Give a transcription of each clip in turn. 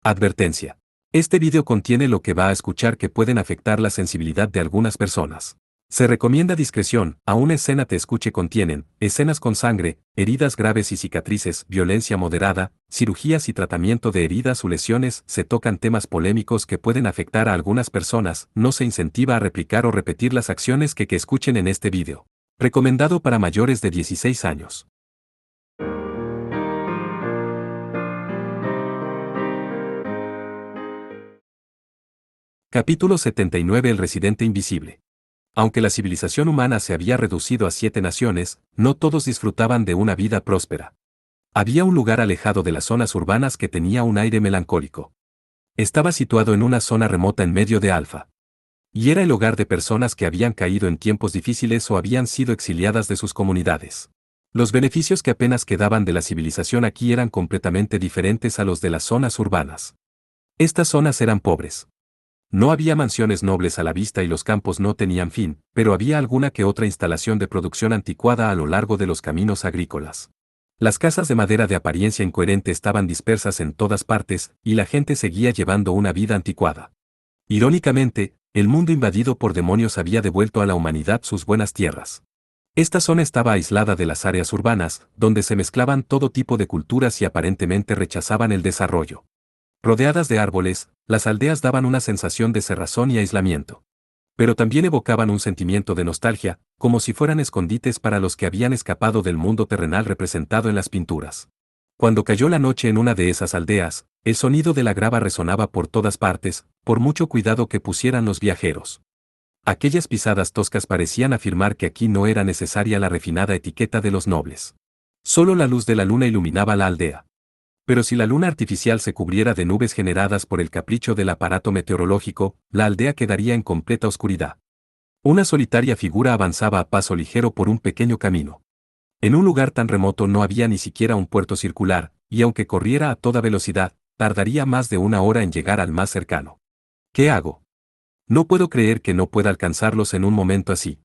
Advertencia. Este vídeo contiene lo que va a escuchar que pueden afectar la sensibilidad de algunas personas. Se recomienda discreción, aún escena te escuche contienen, escenas con sangre, heridas graves y cicatrices, violencia moderada, cirugías y tratamiento de heridas o lesiones, se tocan temas polémicos que pueden afectar a algunas personas, no se incentiva a replicar o repetir las acciones que escuchen en este vídeo. Recomendado para mayores de 16 años. Capítulo 79. El residente invisible. Aunque la civilización humana se había reducido a 7 naciones, no todos disfrutaban de una vida próspera. Había un lugar alejado de las zonas urbanas que tenía un aire melancólico. Estaba situado en una zona remota en medio de Alfa. Y era el hogar de personas que habían caído en tiempos difíciles o habían sido exiliadas de sus comunidades. Los beneficios que apenas quedaban de la civilización aquí eran completamente diferentes a los de las zonas urbanas. Estas zonas eran pobres. No había mansiones nobles a la vista y los campos no tenían fin, pero había alguna que otra instalación de producción anticuada a lo largo de los caminos agrícolas. Las casas de madera de apariencia incoherente estaban dispersas en todas partes, y la gente seguía llevando una vida anticuada. Irónicamente, el mundo invadido por demonios había devuelto a la humanidad sus buenas tierras. Esta zona estaba aislada de las áreas urbanas, donde se mezclaban todo tipo de culturas y aparentemente rechazaban el desarrollo. Rodeadas de árboles, las aldeas daban una sensación de cerrazón y aislamiento. Pero también evocaban un sentimiento de nostalgia, como si fueran escondites para los que habían escapado del mundo terrenal representado en las pinturas. Cuando cayó la noche en una de esas aldeas, el sonido de la grava resonaba por todas partes, por mucho cuidado que pusieran los viajeros. Aquellas pisadas toscas parecían afirmar que aquí no era necesaria la refinada etiqueta de los nobles. Solo la luz de la luna iluminaba la aldea. Pero si la luna artificial se cubriera de nubes generadas por el capricho del aparato meteorológico, la aldea quedaría en completa oscuridad. Una solitaria figura avanzaba a paso ligero por un pequeño camino. En un lugar tan remoto no había ni siquiera un puerto circular, y aunque corriera a toda velocidad, tardaría más de una hora en llegar al más cercano. ¿Qué hago? No puedo creer que no pueda alcanzarlos en un momento así.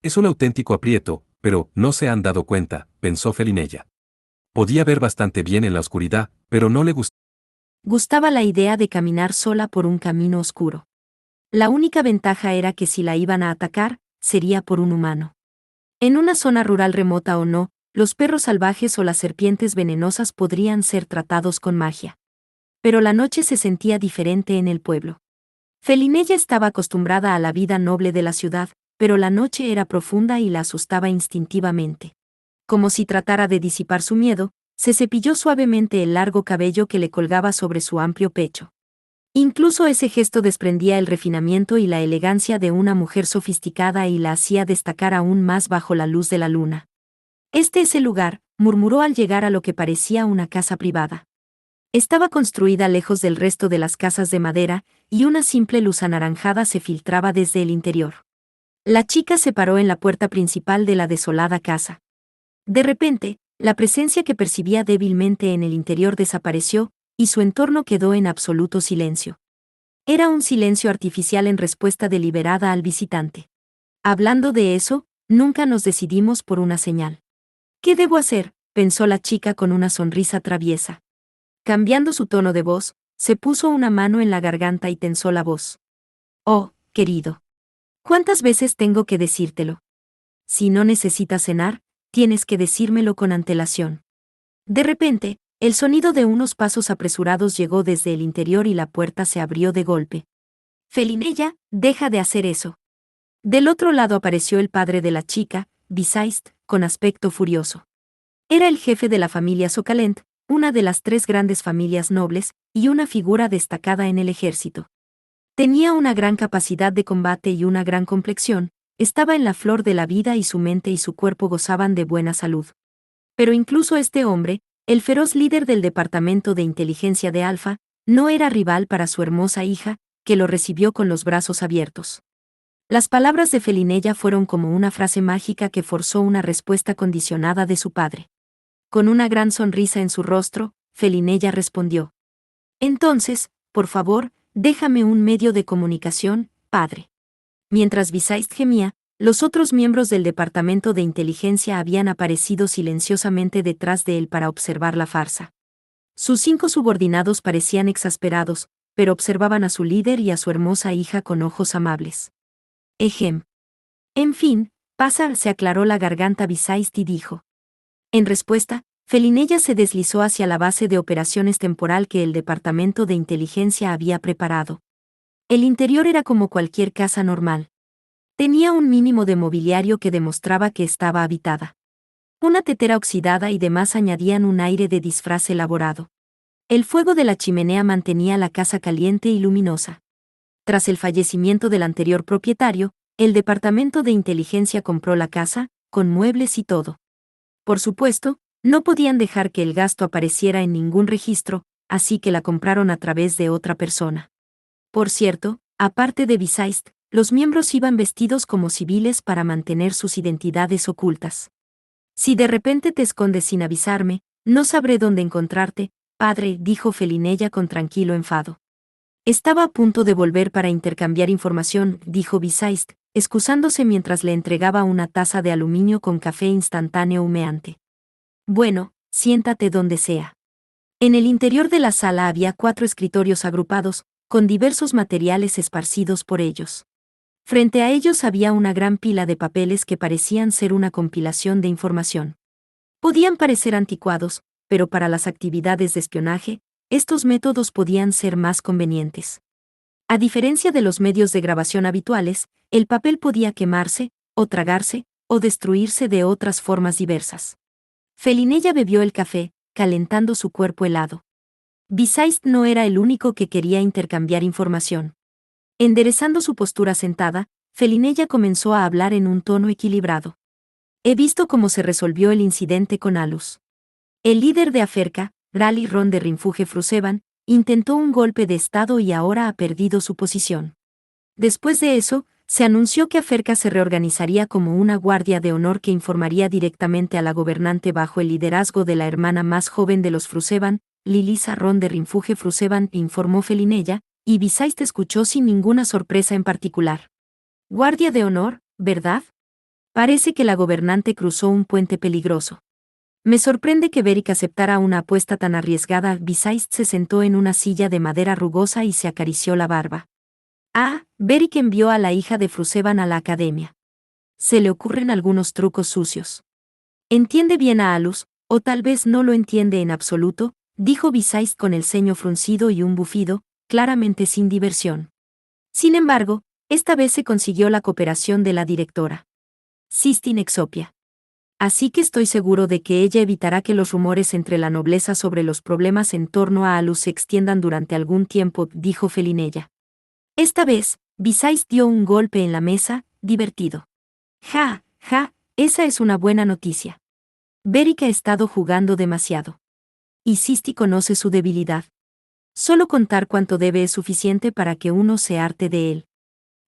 Es un auténtico aprieto, pero no se han dado cuenta, pensó Felinella. Podía ver bastante bien en la oscuridad, pero no le gustaba la idea de caminar sola por un camino oscuro. La única ventaja era que si la iban a atacar, sería por un humano. En una zona rural remota o no, los perros salvajes o las serpientes venenosas podrían ser tratados con magia. Pero la noche se sentía diferente en el pueblo. Felinella estaba acostumbrada a la vida noble de la ciudad, pero la noche era profunda y la asustaba instintivamente. Como si tratara de disipar su miedo, se cepilló suavemente el largo cabello que le colgaba sobre su amplio pecho. Incluso ese gesto desprendía el refinamiento y la elegancia de una mujer sofisticada y la hacía destacar aún más bajo la luz de la luna. Este es el lugar, murmuró al llegar a lo que parecía una casa privada. Estaba construida lejos del resto de las casas de madera, y una simple luz anaranjada se filtraba desde el interior. La chica se paró en la puerta principal de la desolada casa. De repente, la presencia que percibía débilmente en el interior desapareció, y su entorno quedó en absoluto silencio. Era un silencio artificial en respuesta deliberada al visitante. Hablando de eso, nunca nos decidimos por una señal. ¿Qué debo hacer?, pensó la chica con una sonrisa traviesa. Cambiando su tono de voz, se puso una mano en la garganta y tensó la voz. Oh, querido. ¿Cuántas veces tengo que decírtelo? Si no necesitas cenar, tienes que decírmelo con antelación. De repente, el sonido de unos pasos apresurados llegó desde el interior y la puerta se abrió de golpe. Felinella, deja de hacer eso. Del otro lado apareció el padre de la chica, Visaist, con aspecto furioso. Era el jefe de la familia Socalent, una de las 3 grandes familias nobles, y una figura destacada en el ejército. Tenía una gran capacidad de combate y una gran complexión, estaba en la flor de la vida y su mente y su cuerpo gozaban de buena salud. Pero incluso este hombre, el feroz líder del departamento de inteligencia de Alfa, no era rival para su hermosa hija, que lo recibió con los brazos abiertos. Las palabras de Felinella fueron como una frase mágica que forzó una respuesta condicionada de su padre. Con una gran sonrisa en su rostro, Felinella respondió. Entonces, por favor, déjame un medio de comunicación, padre. Mientras Visaist gemía, los otros miembros del departamento de inteligencia habían aparecido silenciosamente detrás de él para observar la farsa. Sus 5 subordinados parecían exasperados, pero observaban a su líder y a su hermosa hija con ojos amables. Ejem. En fin, pasa, se aclaró la garganta Bisaist y dijo. En respuesta, Felinella se deslizó hacia la base de operaciones temporal que el Departamento de Inteligencia había preparado. El interior era como cualquier casa normal. Tenía un mínimo de mobiliario que demostraba que estaba habitada. Una tetera oxidada y demás añadían un aire de disfraz elaborado. El fuego de la chimenea mantenía la casa caliente y luminosa. Tras el fallecimiento del anterior propietario, el Departamento de Inteligencia compró la casa, con muebles y todo. Por supuesto, no podían dejar que el gasto apareciera en ningún registro, así que la compraron a través de otra persona. Por cierto, aparte de Bisaist, los miembros iban vestidos como civiles para mantener sus identidades ocultas. Si de repente te escondes sin avisarme, no sabré dónde encontrarte, padre, dijo Felinella con tranquilo enfado. Estaba a punto de volver para intercambiar información, dijo Bisaist, excusándose mientras le entregaba una taza de aluminio con café instantáneo humeante. Bueno, siéntate donde sea. En el interior de la sala había 4 escritorios agrupados, con diversos materiales esparcidos por ellos. Frente a ellos había una gran pila de papeles que parecían ser una compilación de información. Podían parecer anticuados, pero para las actividades de espionaje, estos métodos podían ser más convenientes. A diferencia de los medios de grabación habituales, el papel podía quemarse, o tragarse, o destruirse de otras formas diversas. Felinella bebió el café, calentando su cuerpo helado. Bisaist no era el único que quería intercambiar información. Enderezando su postura sentada, Felinella comenzó a hablar en un tono equilibrado. He visto cómo se resolvió el incidente con Alus. El líder de Aferka, Rally Ron de Rinfuge Frusevan, intentó un golpe de estado y ahora ha perdido su posición. Después de eso, se anunció que Aferka se reorganizaría como una guardia de honor que informaría directamente a la gobernante bajo el liderazgo de la hermana más joven de los Frusevan, Lilisa Ron de Rinfuge Frusevan, informó Felinella, y Bisaist escuchó sin ninguna sorpresa en particular. Guardia de honor, ¿verdad? Parece que la gobernante cruzó un puente peligroso. Me sorprende que Beric aceptara una apuesta tan arriesgada. Bisaist se sentó en una silla de madera rugosa y se acarició la barba. Ah, Beric envió a la hija de Frusevan a la academia. Se le ocurren algunos trucos sucios. Entiende bien a Alus, o tal vez no lo entiende en absoluto, dijo Bisaist con el ceño fruncido y un bufido, claramente sin diversión. Sin embargo, esta vez se consiguió la cooperación de la directora. Sistine Exopia. Así que estoy seguro de que ella evitará que los rumores entre la nobleza sobre los problemas en torno a Alus se extiendan durante algún tiempo, dijo Felinella. Esta vez, Bisaist dio un golpe en la mesa, divertido. Ja, esa es una buena noticia. Beric ha estado jugando demasiado. Y Sisti conoce su debilidad. Solo contar cuánto debe es suficiente para que uno se harte de él.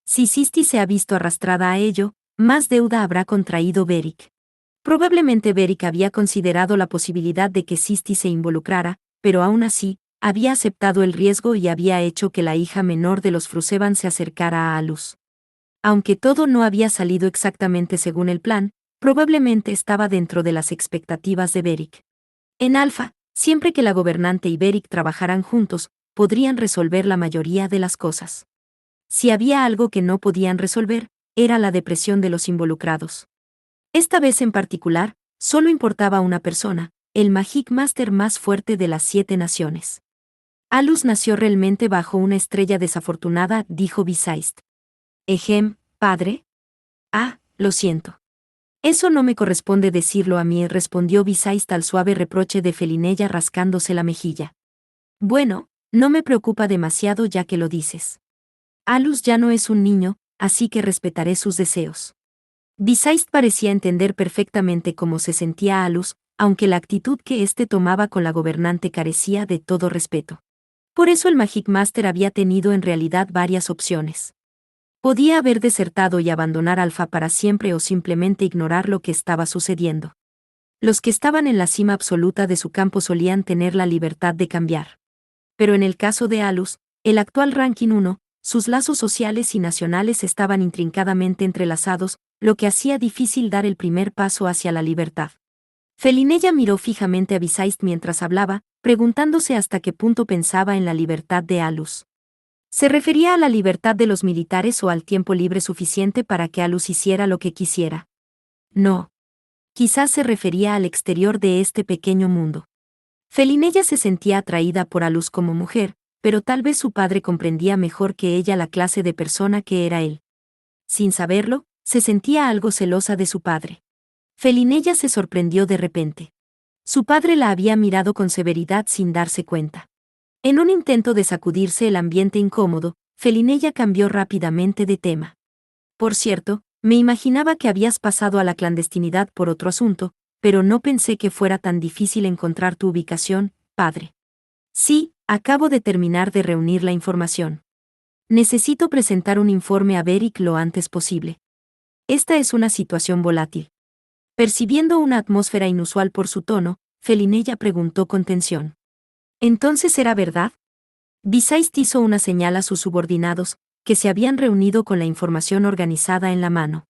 Si Sisti se ha visto arrastrada a ello, más deuda habrá contraído Beric. Probablemente Beric había considerado la posibilidad de que Sisti se involucrara, pero aún así, había aceptado el riesgo y había hecho que la hija menor de los Frusevan se acercara a Alus. Aunque todo no había salido exactamente según el plan, probablemente estaba dentro de las expectativas de Beric. En Alfa, siempre que la gobernante y Beric trabajaran juntos, podrían resolver la mayoría de las cosas. Si había algo que no podían resolver, era la depresión de los involucrados. Esta vez en particular, solo importaba una persona, el Magic Master más fuerte de las 7 naciones. Alus nació realmente bajo una estrella desafortunada, dijo Bisaist. Ejem, padre. Ah, lo siento. Eso no me corresponde decirlo a mí, respondió Bisaist al suave reproche de Felinella rascándose la mejilla. Bueno, no me preocupa demasiado ya que lo dices. Alus ya no es un niño, así que respetaré sus deseos. Bisaist parecía entender perfectamente cómo se sentía Alus, aunque la actitud que éste tomaba con la gobernante carecía de todo respeto. Por eso el Magic Master había tenido en realidad varias opciones. Podía haber desertado y abandonar Alfa para siempre o simplemente ignorar lo que estaba sucediendo. Los que estaban en la cima absoluta de su campo solían tener la libertad de cambiar. Pero en el caso de Alus, el actual Ranking 1, sus lazos sociales y nacionales estaban intrincadamente entrelazados, lo que hacía difícil dar el primer paso hacia la libertad. Felinella miró fijamente a Bisaist mientras hablaba, preguntándose hasta qué punto pensaba en la libertad de Alus. ¿Se refería a la libertad de los militares o al tiempo libre suficiente para que Alus hiciera lo que quisiera? No. Quizás se refería al exterior de este pequeño mundo. Felinella se sentía atraída por Alus como mujer, pero tal vez su padre comprendía mejor que ella la clase de persona que era él. Sin saberlo, se sentía algo celosa de su padre. Felinella se sorprendió de repente. Su padre la había mirado con severidad sin darse cuenta. En un intento de sacudirse el ambiente incómodo, Felinella cambió rápidamente de tema. Por cierto, me imaginaba que habías pasado a la clandestinidad por otro asunto, pero no pensé que fuera tan difícil encontrar tu ubicación, padre. Sí, acabo de terminar de reunir la información. Necesito presentar un informe a Beric lo antes posible. Esta es una situación volátil. Percibiendo una atmósfera inusual por su tono, Felinella preguntó con tensión. ¿Entonces era verdad? Visaist hizo una señal a sus subordinados, que se habían reunido con la información organizada en la mano.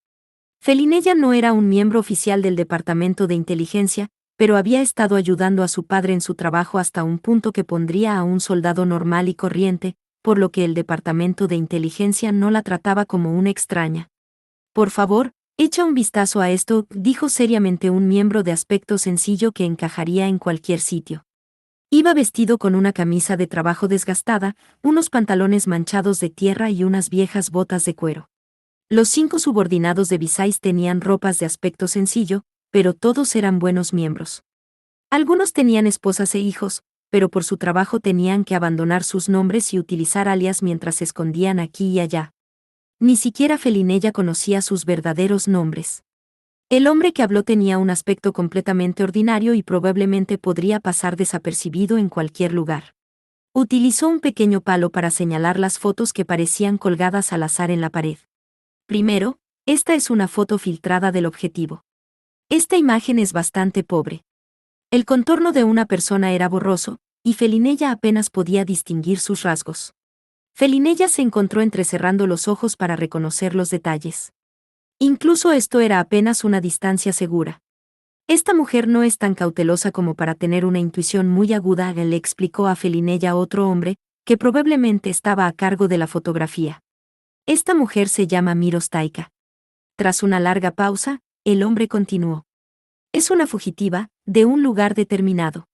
Felinella no era un miembro oficial del Departamento de Inteligencia, pero había estado ayudando a su padre en su trabajo hasta un punto que pondría a un soldado normal y corriente, por lo que el Departamento de Inteligencia no la trataba como una extraña. Por favor, echa un vistazo a esto, dijo seriamente un miembro de aspecto sencillo que encajaría en cualquier sitio. Iba vestido con una camisa de trabajo desgastada, unos pantalones manchados de tierra y unas viejas botas de cuero. Los 5 subordinados de Visaist tenían ropas de aspecto sencillo, pero todos eran buenos miembros. Algunos tenían esposas e hijos, pero por su trabajo tenían que abandonar sus nombres y utilizar alias mientras se escondían aquí y allá. Ni siquiera Felinella conocía sus verdaderos nombres. El hombre que habló tenía un aspecto completamente ordinario y probablemente podría pasar desapercibido en cualquier lugar. Utilizó un pequeño palo para señalar las fotos que parecían colgadas al azar en la pared. Primero, esta es una foto filtrada del objetivo. Esta imagen es bastante pobre. El contorno de una persona era borroso, y Felinella apenas podía distinguir sus rasgos. Felinella se encontró entrecerrando los ojos para reconocer los detalles. Incluso esto era apenas una distancia segura. Esta mujer no es tan cautelosa como para tener una intuición muy aguda, le explicó a Felinella otro hombre, que probablemente estaba a cargo de la fotografía. Esta mujer se llama Miros Taika. Tras una larga pausa, el hombre continuó. Es una fugitiva, de un lugar determinado.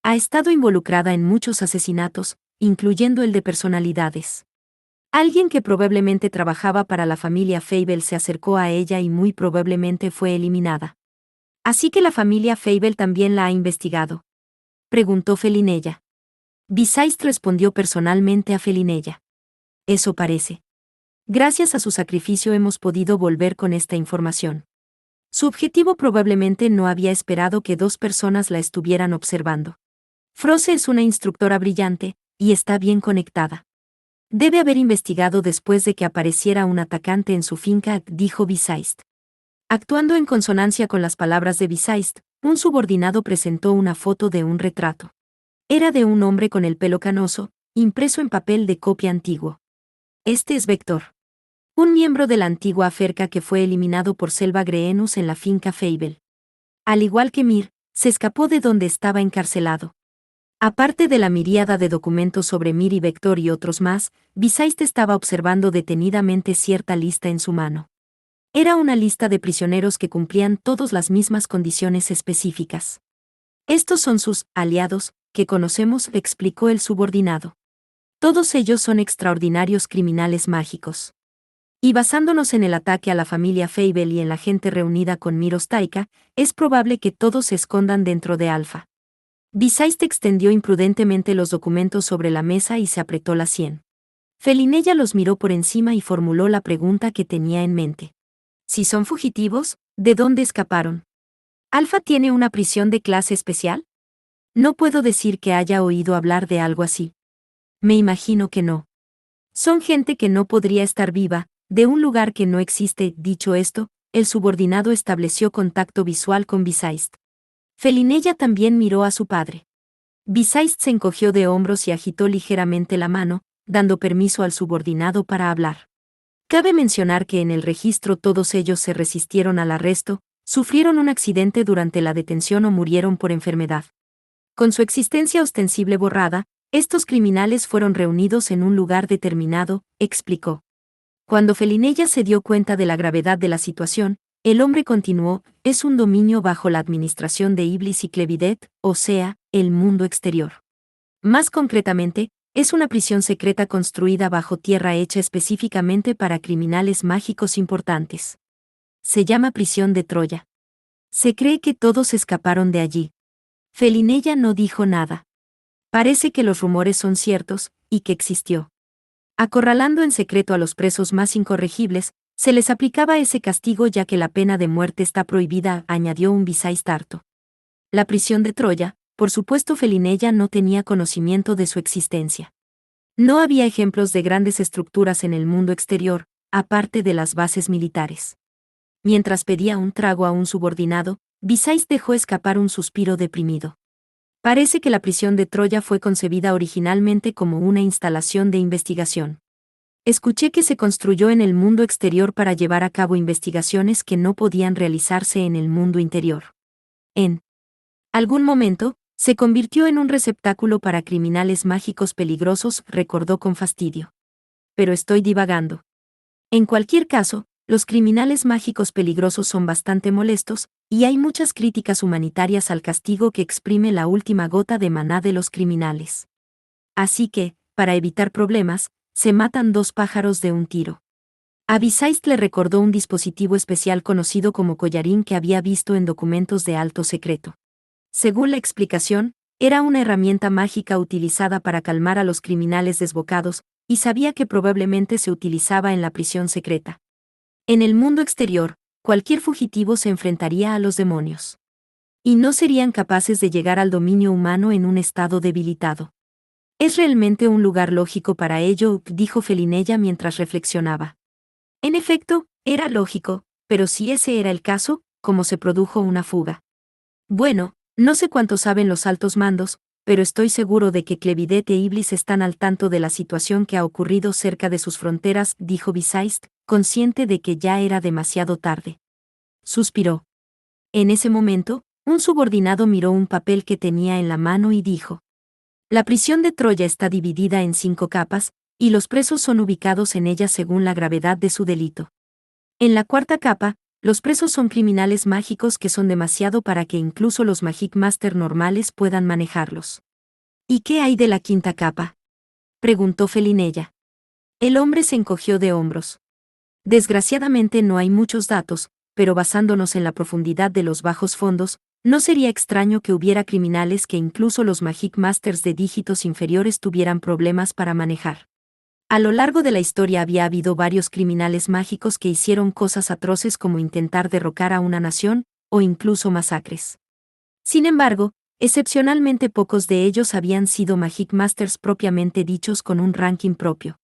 Ha estado involucrada en muchos asesinatos, incluyendo el de personalidades. Alguien que probablemente trabajaba para la familia Fable se acercó a ella y muy probablemente fue eliminada. ¿Así que la familia Fable también la ha investigado?, preguntó Felinella. Visaist respondió personalmente a Felinella. Eso parece. Gracias a su sacrificio hemos podido volver con esta información. Su objetivo probablemente no había esperado que 2 personas la estuvieran observando. Froze es una instructora brillante, y está bien conectada. Debe haber investigado después de que apareciera un atacante en su finca, dijo Visaist. Actuando en consonancia con las palabras de Visaist, un subordinado presentó una foto de un retrato. Era de un hombre con el pelo canoso, impreso en papel de copia antiguo. Este es Vector, un miembro de la antigua Aferca que fue eliminado por Selva Greenus en la finca Fable. Al igual que Mir, se escapó de donde estaba encarcelado. Aparte de la miríada de documentos sobre Mir y Vector y otros más, Visaist estaba observando detenidamente cierta lista en su mano. Era una lista de prisioneros que cumplían todas las mismas condiciones específicas. Estos son sus aliados, que conocemos, explicó el subordinado. Todos ellos son extraordinarios criminales mágicos. Y basándonos en el ataque a la familia Fable y en la gente reunida con Miros Taika, es probable que todos se escondan dentro de Alpha. Visaist extendió imprudentemente los documentos sobre la mesa y se apretó la sien. Felinella los miró por encima y formuló la pregunta que tenía en mente. Si son fugitivos, ¿de dónde escaparon? ¿Alpha tiene una prisión de clase especial? No puedo decir que haya oído hablar de algo así. Me imagino que no. Son gente que no podría estar viva, de un lugar que no existe. Dicho esto, el subordinado estableció contacto visual con Visaist. Felinella también miró a su padre. Visaist se encogió de hombros y agitó ligeramente la mano, dando permiso al subordinado para hablar. Cabe mencionar que en el registro todos ellos se resistieron al arresto, sufrieron un accidente durante la detención o murieron por enfermedad. Con su existencia ostensible borrada, estos criminales fueron reunidos en un lugar determinado, explicó. Cuando Felinella se dio cuenta de la gravedad de la situación, el hombre continuó, es un dominio bajo la administración de Iblis y Clevidet, o sea, el mundo exterior. Más concretamente, es una prisión secreta construida bajo tierra hecha específicamente para criminales mágicos importantes. Se llama prisión de Troya. Se cree que todos escaparon de allí. Felinella no dijo nada. Parece que los rumores son ciertos, y que existió. Acorralando en secreto a los presos más incorregibles, se les aplicaba ese castigo ya que la pena de muerte está prohibida, añadió un Visais Tarto. La prisión de Troya, por supuesto Felinella no tenía conocimiento de su existencia. No había ejemplos de grandes estructuras en el mundo exterior, aparte de las bases militares. Mientras pedía un trago a un subordinado, Visais dejó escapar un suspiro deprimido. Parece que la prisión de Troya fue concebida originalmente como una instalación de investigación. Escuché que se construyó en el mundo exterior para llevar a cabo investigaciones que no podían realizarse en el mundo interior. En algún momento, se convirtió en un receptáculo para criminales mágicos peligrosos, recordó con fastidio. Pero estoy divagando. En cualquier caso, los criminales mágicos peligrosos son bastante molestos, y hay muchas críticas humanitarias al castigo que exprime la última gota de maná de los criminales. Así que, para evitar problemas, se matan dos pájaros de un tiro. A Visais le recordó un dispositivo especial conocido como collarín que había visto en documentos de alto secreto. Según la explicación, era una herramienta mágica utilizada para calmar a los criminales desbocados, y sabía que probablemente se utilizaba en la prisión secreta. En el mundo exterior, cualquier fugitivo se enfrentaría a los demonios. Y no serían capaces de llegar al dominio humano en un estado debilitado. Es realmente un lugar lógico para ello, dijo Felinella mientras reflexionaba. En efecto, era lógico, pero si ese era el caso, ¿cómo se produjo una fuga? Bueno, no sé cuánto saben los altos mandos, pero estoy seguro de que Clevidet e Iblis están al tanto de la situación que ha ocurrido cerca de sus fronteras, dijo Visais, consciente de que ya era demasiado tarde. Suspiró. En ese momento, un subordinado miró un papel que tenía en la mano y dijo: La prisión de Troya está dividida en 5 capas, y los presos son ubicados en ella según la gravedad de su delito. En la 4ª capa, los presos son criminales mágicos que son demasiado para que incluso los Magic Master normales puedan manejarlos. ¿Y qué hay de la 5ª capa?, preguntó Felinella. El hombre se encogió de hombros. Desgraciadamente no hay muchos datos, pero basándonos en la profundidad de los bajos fondos, no sería extraño que hubiera criminales que incluso los Magic Masters de dígitos inferiores tuvieran problemas para manejar. A lo largo de la historia había habido varios criminales mágicos que hicieron cosas atroces como intentar derrocar a una nación, o incluso masacres. Sin embargo, excepcionalmente pocos de ellos habían sido Magic Masters propiamente dichos con un ranking propio.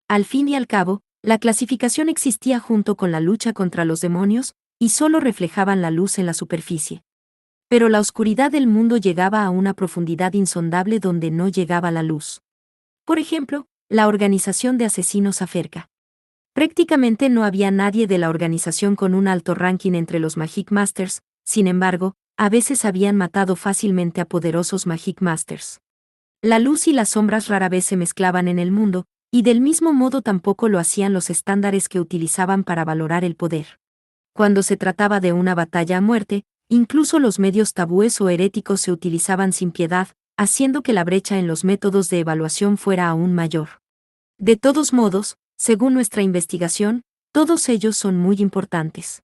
Al fin y al cabo, la clasificación existía junto con la lucha contra los demonios, y solo reflejaban la luz en la superficie. Pero la oscuridad del mundo llegaba a una profundidad insondable donde no llegaba la luz. Por ejemplo, la organización de asesinos Aferka. Prácticamente no había nadie de la organización con un alto ranking entre los Magic Masters, sin embargo, a veces habían matado fácilmente a poderosos Magic Masters. La luz y las sombras rara vez se mezclaban en el mundo, y del mismo modo tampoco lo hacían los estándares que utilizaban para valorar el poder. Cuando se trataba de una batalla a muerte, incluso los medios tabúes o heréticos se utilizaban sin piedad, haciendo que la brecha en los métodos de evaluación fuera aún mayor. De todos modos, según nuestra investigación, todos ellos son muy importantes.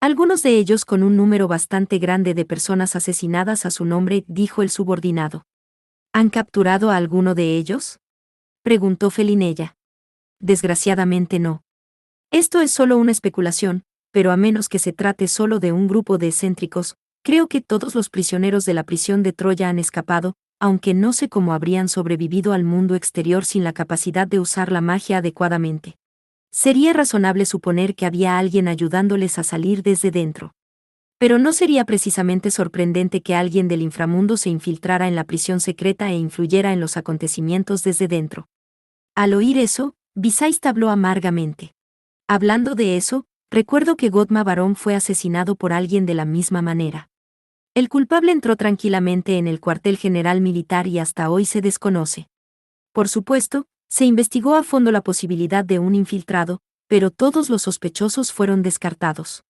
Algunos de ellos con un número bastante grande de personas asesinadas a su nombre, dijo el subordinado. ¿Han capturado a alguno de ellos?, preguntó Felinella. Desgraciadamente no. Esto es solo una especulación, pero a menos que se trate solo de un grupo de excéntricos, creo que todos los prisioneros de la prisión de Troya han escapado, aunque no sé cómo habrían sobrevivido al mundo exterior sin la capacidad de usar la magia adecuadamente. Sería razonable suponer que había alguien ayudándoles a salir desde dentro. Pero no sería precisamente sorprendente que alguien del inframundo se infiltrara en la prisión secreta e influyera en los acontecimientos desde dentro. Al oír eso, Visais habló amargamente. Hablando de eso, recuerdo que Godma Barón fue asesinado por alguien de la misma manera. El culpable entró tranquilamente en el cuartel general militar y hasta hoy se desconoce. Por supuesto, se investigó a fondo la posibilidad de un infiltrado, pero todos los sospechosos fueron descartados.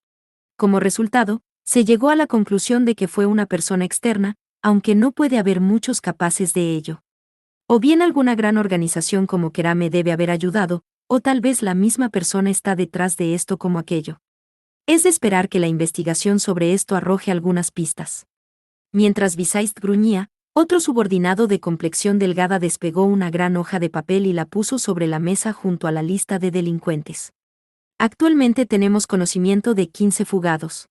Como resultado, se llegó a la conclusión de que fue una persona externa, aunque no puede haber muchos capaces de ello. O bien alguna gran organización como Kerame debe haber ayudado, o tal vez la misma persona está detrás de esto como aquello. Es de esperar que la investigación sobre esto arroje algunas pistas. Mientras Bisaist gruñía, otro subordinado de complexión delgada despegó una gran hoja de papel y la puso sobre la mesa junto a la lista de delincuentes. Actualmente tenemos conocimiento de 15 fugados.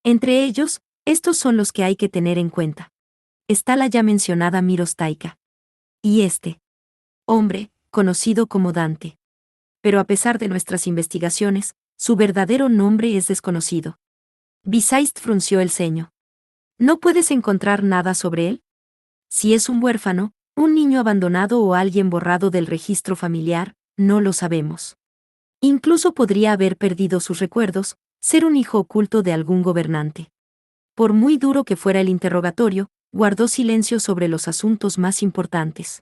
Entre ellos, estos son los que hay que tener en cuenta. Está la ya mencionada Miros Taika. Y este hombre, conocido como Dante. Pero a pesar de nuestras investigaciones, su verdadero nombre es desconocido. Bisaist frunció el ceño. ¿No puedes encontrar nada sobre él? Si es un huérfano, un niño abandonado o alguien borrado del registro familiar, no lo sabemos. Incluso podría haber perdido sus recuerdos, ser un hijo oculto de algún gobernante. Por muy duro que fuera el interrogatorio, guardó silencio sobre los asuntos más importantes.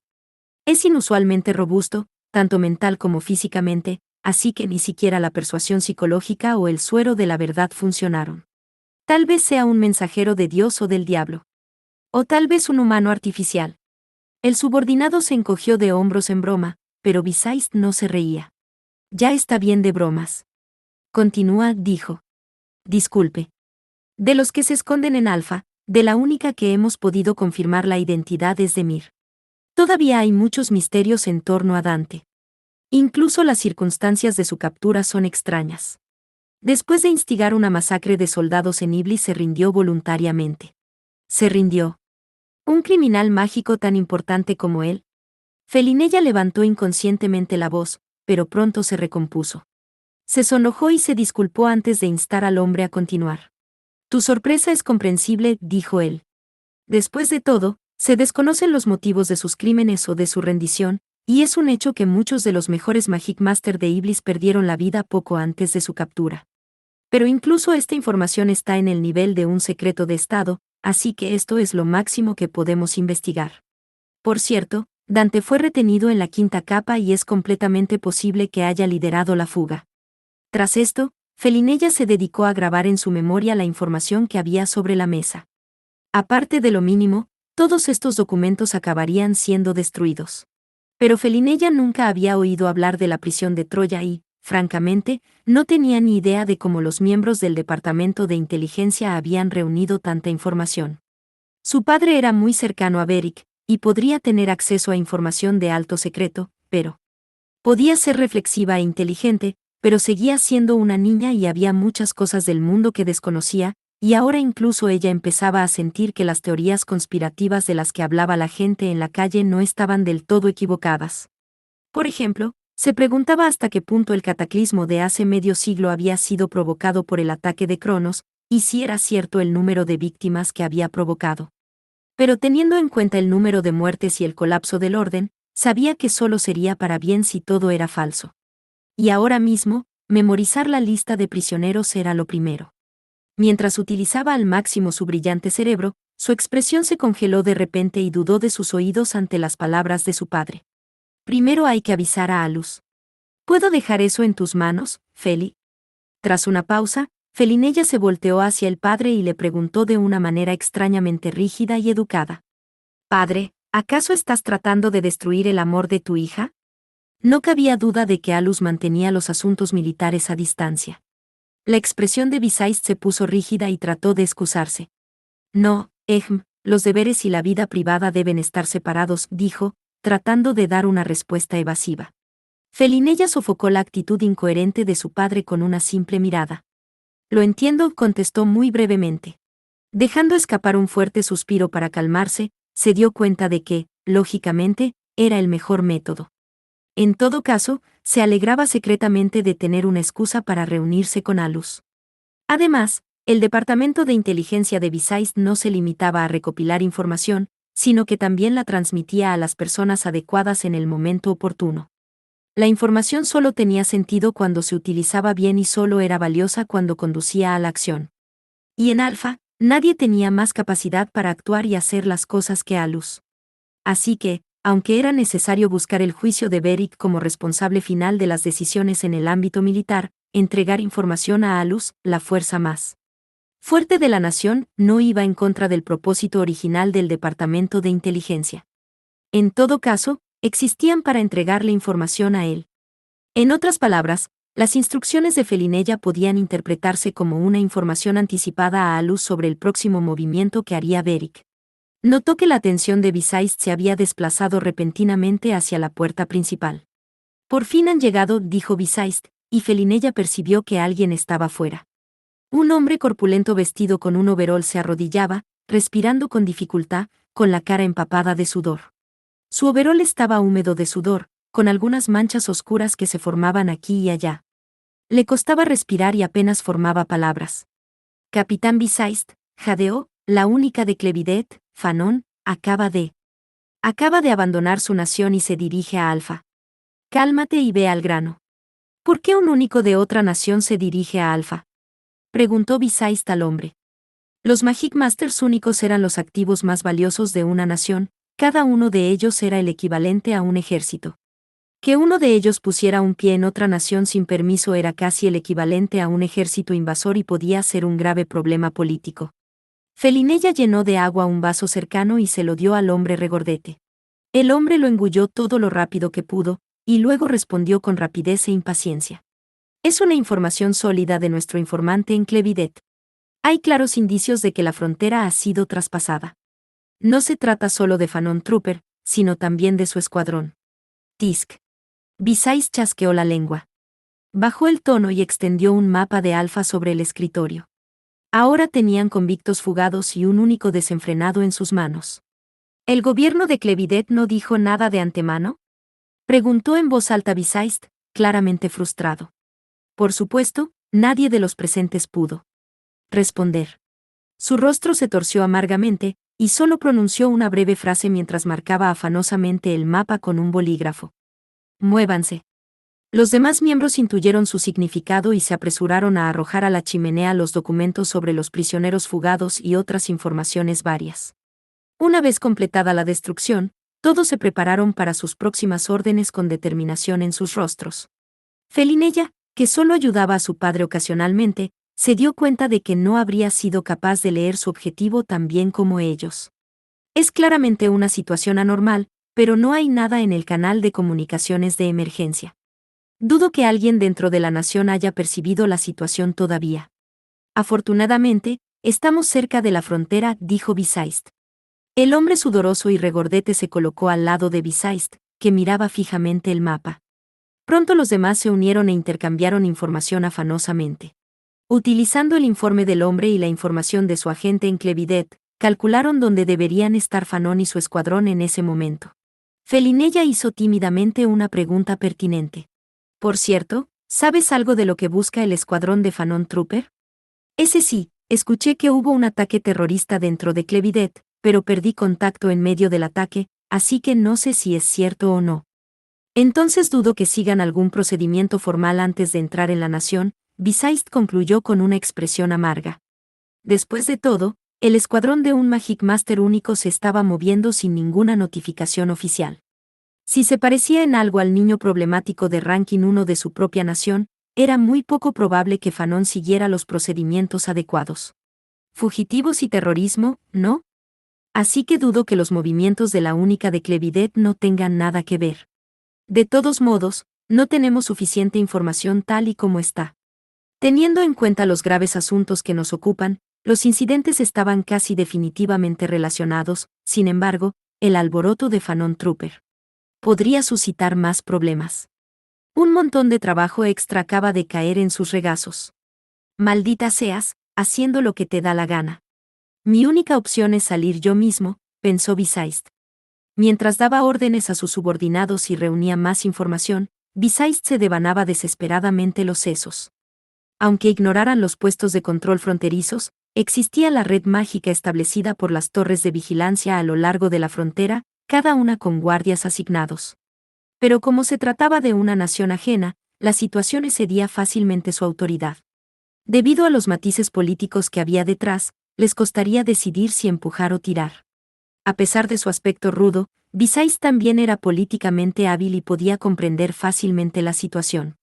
Es inusualmente robusto, tanto mental como físicamente, así que ni siquiera la persuasión psicológica o el suero de la verdad funcionaron. Tal vez sea un mensajero de Dios o del diablo. O tal vez un humano artificial. El subordinado se encogió de hombros en broma, pero Bisaist no se reía. Ya está bien de bromas. Continúa, dijo. Disculpe. De los que se esconden en Alfa, de la única que hemos podido confirmar la identidad es de Mir. Todavía hay muchos misterios en torno a Dante. Incluso las circunstancias de su captura son extrañas. Después de instigar una masacre de soldados en Iblis se rindió voluntariamente. Se rindió. ¿Un criminal mágico tan importante como él? Felinella levantó inconscientemente la voz, pero pronto se recompuso. Se sonrojó y se disculpó antes de instar al hombre a continuar. Tu sorpresa es comprensible, dijo él. Después de todo, se desconocen los motivos de sus crímenes o de su rendición, y es un hecho que muchos de los mejores Magic Master de Iblis perdieron la vida poco antes de su captura. Pero incluso esta información está en el nivel de un secreto de Estado, así que esto es lo máximo que podemos investigar. Por cierto, Dante fue retenido en la quinta capa y es completamente posible que haya liderado la fuga. Tras esto, Felinella se dedicó a grabar en su memoria la información que había sobre la mesa. Aparte de lo mínimo, todos estos documentos acabarían siendo destruidos. Pero Felinella nunca había oído hablar de la prisión de Troya y, francamente, no tenía ni idea de cómo los miembros del Departamento de Inteligencia habían reunido tanta información. Su padre era muy cercano a Beric, y podría tener acceso a información de alto secreto, pero podía ser reflexiva e inteligente, pero seguía siendo una niña y había muchas cosas del mundo que desconocía, y ahora incluso ella empezaba a sentir que las teorías conspirativas de las que hablaba la gente en la calle no estaban del todo equivocadas. Por ejemplo, se preguntaba hasta qué punto el cataclismo de hace medio siglo había sido provocado por el ataque de Cronos, y si era cierto el número de víctimas que había provocado. Pero teniendo en cuenta el número de muertes y el colapso del orden, sabía que solo sería para bien si todo era falso. Y ahora mismo, memorizar la lista de prisioneros era lo primero. Mientras utilizaba al máximo su brillante cerebro, su expresión se congeló de repente y dudó de sus oídos ante las palabras de su padre. Primero hay que avisar a Alus. ¿Puedo dejar eso en tus manos, Feli? Tras una pausa, Felinella se volteó hacia el padre y le preguntó de una manera extrañamente rígida y educada. Padre, ¿acaso estás tratando de destruir el amor de tu hija? No cabía duda de que Alus mantenía los asuntos militares a distancia. La expresión de Bisaist se puso rígida y trató de excusarse. No, los deberes y la vida privada deben estar separados, dijo, tratando de dar una respuesta evasiva. Felinella sofocó la actitud incoherente de su padre con una simple mirada. Lo entiendo, contestó muy brevemente. Dejando escapar un fuerte suspiro para calmarse, se dio cuenta de que, lógicamente, era el mejor método. En todo caso, se alegraba secretamente de tener una excusa para reunirse con Alus. Además, el Departamento de Inteligencia de Bisaist no se limitaba a recopilar información, sino que también la transmitía a las personas adecuadas en el momento oportuno. La información solo tenía sentido cuando se utilizaba bien y solo era valiosa cuando conducía a la acción. Y en Alfa, Nadie tenía más capacidad para actuar y hacer las cosas que Alus. Así que, aunque era necesario buscar el juicio de Beric como responsable final de las decisiones en el ámbito militar, entregar información a Alus, la fuerza más fuerte de la nación, no iba en contra del propósito original del Departamento de Inteligencia. En todo caso, existían para entregarle información a él. En otras palabras, las instrucciones de Felinella podían interpretarse como una información anticipada a Alus sobre el próximo movimiento que haría Beric. Notó que la atención de Visaist se había desplazado repentinamente hacia la puerta principal. Por fin han llegado, dijo Visaist, y Felinella percibió que alguien estaba fuera. Un hombre corpulento vestido con un overol se arrodillaba, respirando con dificultad, con la cara empapada de sudor. Su overol estaba húmedo de sudor, con algunas manchas oscuras que se formaban aquí y allá. Le costaba respirar y apenas formaba palabras. Capitán Visaist, jadeó, la única de Clevidet, Fanon, acaba de abandonar su nación y se dirige a Alfa. Cálmate y ve al grano. ¿Por qué un único de otra nación se dirige a Alfa?, preguntó Visaist al hombre. Los Magic Masters únicos eran los activos más valiosos de una nación, cada uno de ellos era el equivalente a un ejército. Que uno de ellos pusiera un pie en otra nación sin permiso era casi el equivalente a un ejército invasor y podía ser un grave problema político. Felinella llenó de agua un vaso cercano y se lo dio al hombre regordete. El hombre lo engulló todo lo rápido que pudo, y luego respondió con rapidez e impaciencia. Es una información sólida de nuestro informante en Clevidet. Hay claros indicios de que la frontera ha sido traspasada. No se trata solo de Fanon Trooper, sino también de su escuadrón. Tisk. Visaist chasqueó la lengua. Bajó el tono y extendió un mapa de Alfa sobre el escritorio. Ahora tenían convictos fugados y un único desenfrenado en sus manos. ¿El gobierno de Clevidet no dijo nada de antemano?, preguntó en voz alta Visaist, claramente frustrado. Por supuesto, nadie de los presentes pudo responder. Su rostro se torció amargamente, y solo pronunció una breve frase mientras marcaba afanosamente el mapa con un bolígrafo. Muévanse. Los demás miembros intuyeron su significado y se apresuraron a arrojar a la chimenea los documentos sobre los prisioneros fugados y otras informaciones varias. Una vez completada la destrucción, todos se prepararon para sus próximas órdenes con determinación en sus rostros. Felinella, que solo ayudaba a su padre ocasionalmente, se dio cuenta de que no habría sido capaz de leer su objetivo tan bien como ellos. Es claramente una situación anormal, pero no hay nada en el canal de comunicaciones de emergencia. Dudo que alguien dentro de la nación haya percibido la situación todavía. Afortunadamente, estamos cerca de la frontera, dijo Visaist. El hombre sudoroso y regordete se colocó al lado de Visaist, que miraba fijamente el mapa. Pronto los demás se unieron e intercambiaron información afanosamente. Utilizando el informe del hombre y la información de su agente en Clevidet, calcularon dónde deberían estar Fanon y su escuadrón en ese momento. Felinella hizo tímidamente una pregunta pertinente. Por cierto, ¿sabes algo de lo que busca el escuadrón de Fanon Trooper? Ese sí, escuché que hubo un ataque terrorista dentro de Clevidet, pero perdí contacto en medio del ataque, así que no sé si es cierto o no. Entonces dudo que sigan algún procedimiento formal antes de entrar en la nación, Visaist concluyó con una expresión amarga. Después de todo, el escuadrón de un Magic Master único se estaba moviendo sin ninguna notificación oficial. Si se parecía en algo al niño problemático de ranking 1 de su propia nación, era muy poco probable que Fanon siguiera los procedimientos adecuados. Fugitivos y terrorismo, ¿no? Así que dudo que los movimientos de la única de Clevidet no tengan nada que ver. De todos modos, no tenemos suficiente información tal y como está. Teniendo en cuenta los graves asuntos que nos ocupan, los incidentes estaban casi definitivamente relacionados, sin embargo, el alboroto de Fanon Trooper podría suscitar más problemas. Un montón de trabajo extra acaba de caer en sus regazos. Maldita seas, haciendo lo que te da la gana. Mi única opción es salir yo mismo, pensó Visaist. Mientras daba órdenes a sus subordinados y reunía más información, Visaist se devanaba desesperadamente los sesos. Aunque ignoraran los puestos de control fronterizos, existía la red mágica establecida por las torres de vigilancia a lo largo de la frontera, cada una con guardias asignados. Pero como se trataba de una nación ajena, la situación excedía fácilmente su autoridad. Debido a los matices políticos que había detrás, les costaría decidir si empujar o tirar. A pesar de su aspecto rudo, Visais también era políticamente hábil y podía comprender fácilmente la situación.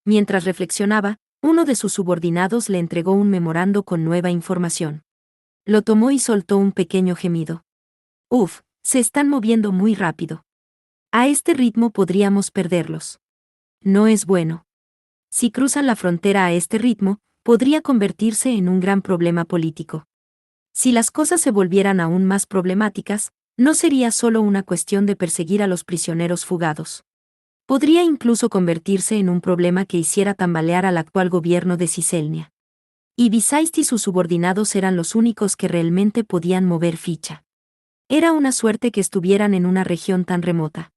Mientras reflexionaba, uno de sus subordinados le entregó un memorando con nueva información. Lo tomó y soltó un pequeño gemido. Uf, se están moviendo muy rápido. A este ritmo podríamos perderlos. No es bueno. Si cruzan la frontera a este ritmo, podría convertirse en un gran problema político. Si las cosas se volvieran aún más problemáticas, no sería solo una cuestión de perseguir a los prisioneros fugados. Podría incluso convertirse en un problema que hiciera tambalear al actual gobierno de Ciselnia. Y Visayst y sus subordinados eran los únicos que realmente podían mover ficha. Era una suerte que estuvieran en una región tan remota.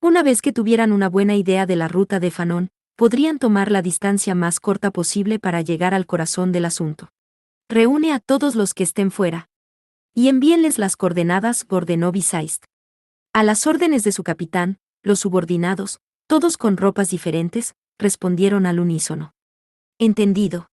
Una vez que tuvieran una buena idea de la ruta de Fanon, podrían tomar la distancia más corta posible para llegar al corazón del asunto. Reúne a todos los que estén fuera. Y envíenles las coordenadas, ordenó Visayst. A las órdenes de su capitán, los subordinados, todos con ropas diferentes, respondieron al unísono. Entendido.